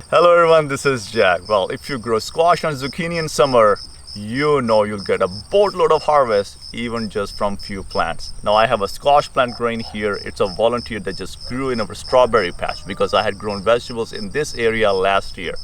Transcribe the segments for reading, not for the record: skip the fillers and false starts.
Hello everyone, this is Jack. Well, if you grow squash and zucchini in summer, you know you'll get a boatload of harvest even just from few plants. Now I have a squash plant growing here. It's a volunteer that just grew in our strawberry patch because I had grown vegetables in this area last year.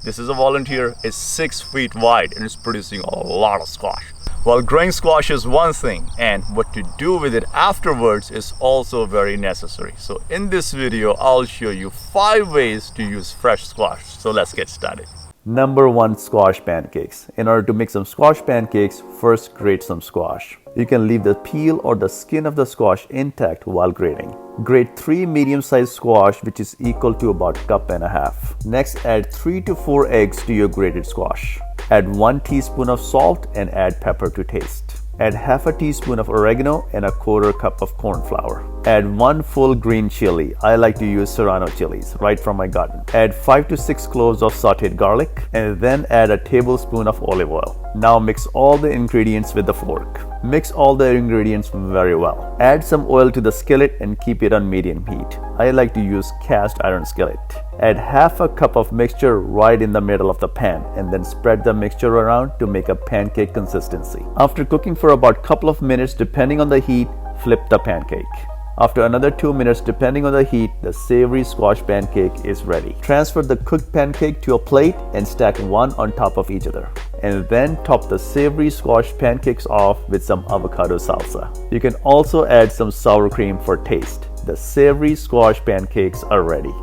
This is a volunteer, it's 6 feet wide and it's producing a lot of squash. Well, growing squash is one thing, and what to do with it afterwards is also very necessary. So in this video, I'll show you 5 ways to use fresh squash. So let's get started. Number 1, squash pancakes. In order to make some squash pancakes, first grate some squash. You can leave the peel or the skin of the squash intact while grating. Grate 3 medium-sized squash, which is equal to about 1.5 cups. Next, add 3 to 4 eggs to your grated squash. Add 1 teaspoon of salt and add pepper to taste. Add half a teaspoon of oregano and a 1/4 cup of corn flour. Add 1 full green chili. I like to use serrano chilies right from my garden. Add 5 to 6 cloves of sauteed garlic and then add a tablespoon of olive oil. Now mix all the ingredients with the fork. Mix all the ingredients very well. Add some oil to the skillet and keep it on medium heat. I like to use cast iron skillet. Add half a cup of mixture right in the middle of the pan and then spread the mixture around to make a pancake consistency. After cooking for about a couple of minutes depending on the heat, flip the pancake. After another 2 minutes depending on the heat, the savory squash pancake is ready. Transfer the cooked pancake to a plate and stack one on top of each other. And then top the savory squash pancakes off with some avocado salsa. You can also add some sour cream for taste. The savory squash pancakes are ready.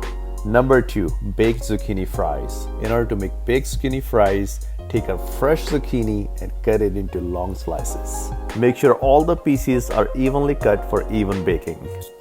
Number 2, baked zucchini fries. In order to make baked zucchini fries, take a fresh zucchini and cut it into long slices. Make sure all the pieces are evenly cut for even baking.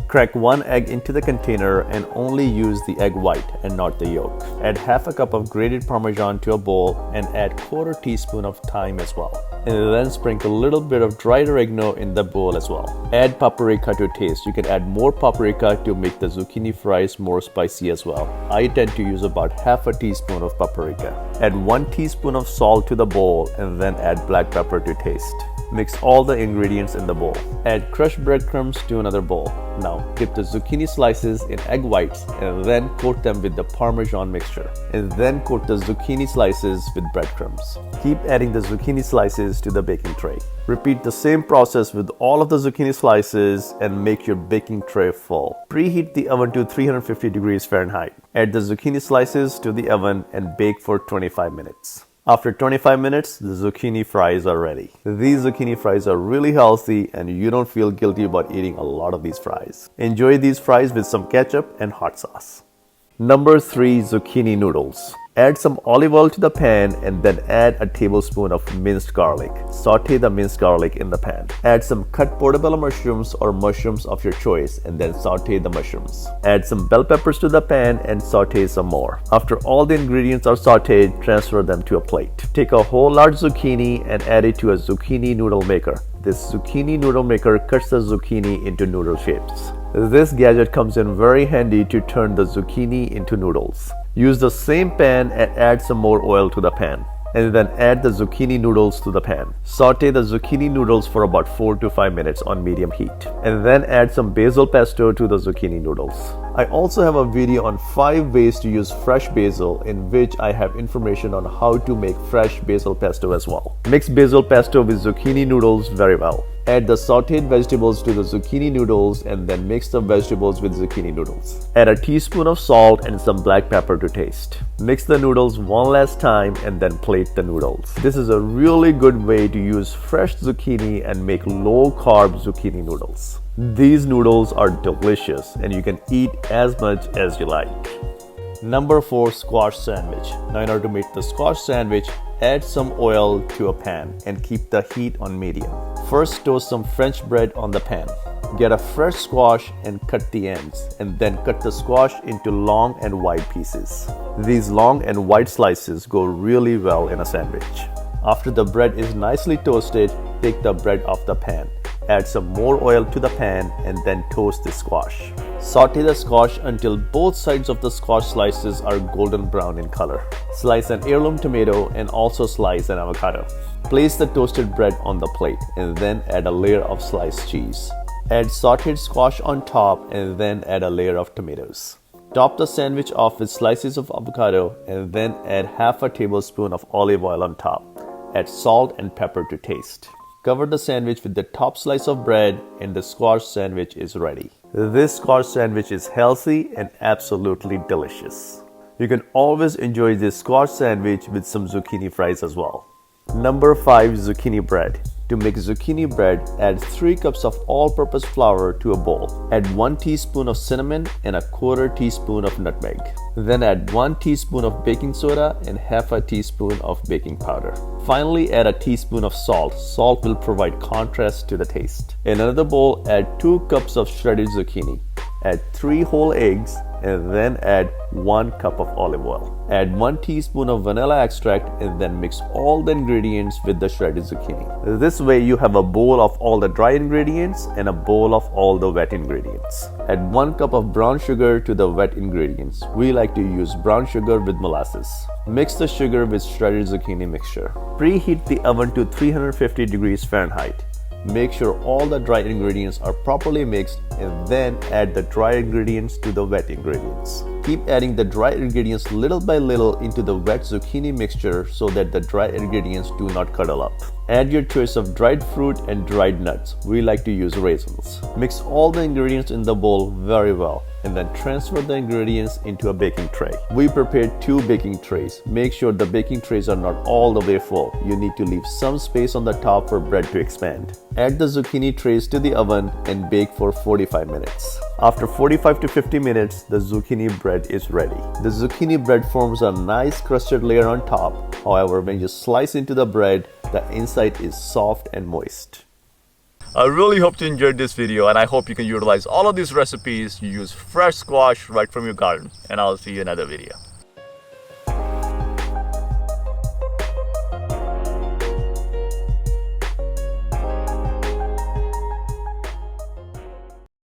Crack 1 egg into the container and only use the egg white and not the yolk. Add half a cup of grated Parmesan to a bowl and add 1/4 teaspoon of thyme as well. And then sprinkle a little bit of dried oregano in the bowl as well. Add paprika to taste. You can add more paprika to make the zucchini fries more spicy as well. I tend to use about half a teaspoon of paprika. Add 1 teaspoon of salt to the bowl and then add black pepper to taste. Mix all the ingredients in the bowl. Add crushed breadcrumbs to another bowl. Now dip the zucchini slices in egg whites and then coat them with the Parmesan mixture. And then coat the zucchini slices with breadcrumbs. Keep adding the zucchini slices to the baking tray. Repeat the same process with all of the zucchini slices and make your baking tray full. Preheat the oven to 350 degrees Fahrenheit. Add the zucchini slices to the oven and bake for 25 minutes. After 25 minutes, the zucchini fries are ready. These zucchini fries are really healthy and you don't feel guilty about eating a lot of these fries. Enjoy these fries with some ketchup and hot sauce. Number 3, zucchini noodles. Add some olive oil to the pan and then add a tablespoon of minced garlic. Saute the minced garlic in the pan. Add some cut portobello mushrooms or mushrooms of your choice and then saute the mushrooms. Add some bell peppers to the pan and saute some more. After all the ingredients are sauteed, transfer them to a plate. Take a whole large zucchini and add it to a zucchini noodle maker. This zucchini noodle maker cuts the zucchini into noodle shapes. This gadget comes in very handy to turn the zucchini into noodles. Use the same pan and add some more oil to the pan. And then add the zucchini noodles to the pan. Saute the zucchini noodles for about 4 to 5 minutes on medium heat. And then add some basil pesto to the zucchini noodles. I also have a video on 5 ways to use fresh basil in which I have information on how to make fresh basil pesto as well. Mix basil pesto with zucchini noodles very well. Add the sauteed vegetables to the zucchini noodles and then mix the vegetables with zucchini noodles. Add a teaspoon of salt and some black pepper to taste. Mix the noodles one last time and then plate the noodles. This is a really good way to use fresh zucchini and make low-carb zucchini noodles. These noodles are delicious and you can eat as much as you like. Number 4, squash sandwich. Now in order to make the squash sandwich, add some oil to a pan and keep the heat on medium. First toast some French bread on the pan. Get a fresh squash and cut the ends and then cut the squash into long and wide pieces. These long and wide slices go really well in a sandwich. After the bread is nicely toasted, take the bread off the pan. Add some more oil to the pan and then toast the squash. Saute the squash until both sides of the squash slices are golden brown in color. Slice an heirloom tomato and also slice an avocado. Place the toasted bread on the plate and then add a layer of sliced cheese. Add sauteed squash on top and then add a layer of tomatoes. Top the sandwich off with slices of avocado and then add half a tablespoon of olive oil on top. Add salt and pepper to taste. Cover the sandwich with the top slice of bread and the squash sandwich is ready. This squash sandwich is healthy and absolutely delicious. You can always enjoy this squash sandwich with some zucchini fries as well. Number 5. Zucchini bread. To make zucchini bread, add 3 cups of all-purpose flour to a bowl. Add 1 teaspoon of cinnamon and a quarter teaspoon of nutmeg. Then add 1 teaspoon of baking soda and half a teaspoon of baking powder. Finally, add a teaspoon of salt. Salt will provide contrast to the taste. In another bowl, add 2 cups of shredded zucchini. Add 3 whole eggs and then add 1 cup of olive oil. Add 1 teaspoon of vanilla extract and then mix all the ingredients with the shredded zucchini. This way you have a bowl of all the dry ingredients and a bowl of all the wet ingredients. Add 1 cup of brown sugar to the wet ingredients. We like to use brown sugar with molasses. Mix the sugar with shredded zucchini mixture. Preheat the oven to 350 degrees Fahrenheit. Make sure all the dry ingredients are properly mixed and then add the dry ingredients to the wet ingredients. Keep adding the dry ingredients little by little into the wet zucchini mixture so that the dry ingredients do not cuddle up. Add your choice of dried fruit and dried nuts. We like to use raisins. Mix all the ingredients in the bowl very well and then transfer the ingredients into a baking tray. We prepared 2 baking trays. Make sure the baking trays are not all the way full. You need to leave some space on the top for bread to expand. Add the zucchini trays to the oven and bake for 45 minutes. After 45 to 50 minutes, the zucchini bread is ready. The zucchini bread forms a nice crusted layer on top. However, when you slice into the bread, the inside is soft and moist. I really hope you enjoyed this video and I hope you can utilize all of these recipes. You use fresh squash right from your garden, and I'll see you in another video.